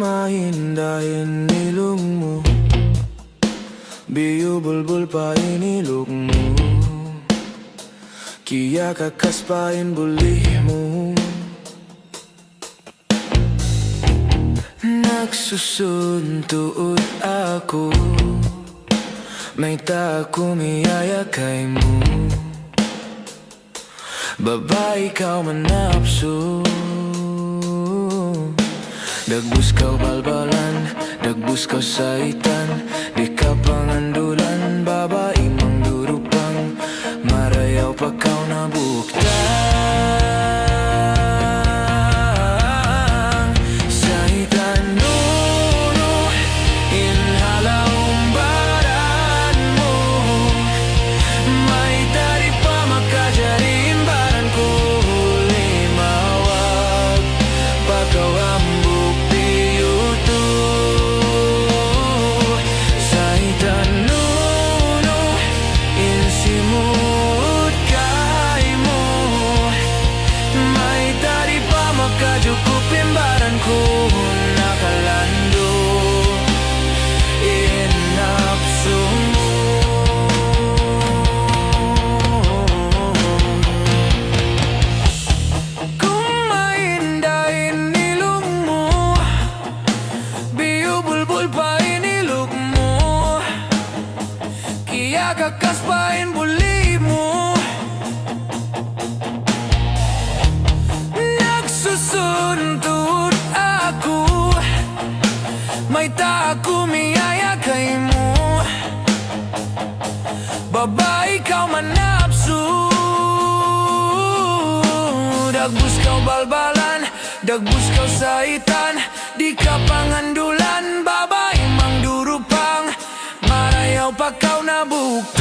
Mahindahin ilong mo, biyo bulbul pa inilog mo, kiya kakaspain buli mo. Nagsusuntuot ako, may tako miyayakay mo, babae ikaw manapso. Dagbus kaw balbalan, dagbus kaw saitan, di ka pangandulan, babae mang durupang, marayaw pa kaw nabuktang. Saitan nuno, inhala umbaran mo, may tari pa makajarin baran ko, limawag pakaw nakalando, inapso mo. Kung mahindahin ilong mo, biyo bulbul pa inilog mo, kiya kakaspain buli mo. Nagsusunod ako, may tako miyayakay mo, babae ikaw manapso. Dagbus kaw balbalan, dagbus kaw saitan, di ka pangandulan, babae mang durupang, marayaw pa kaw nabuktan.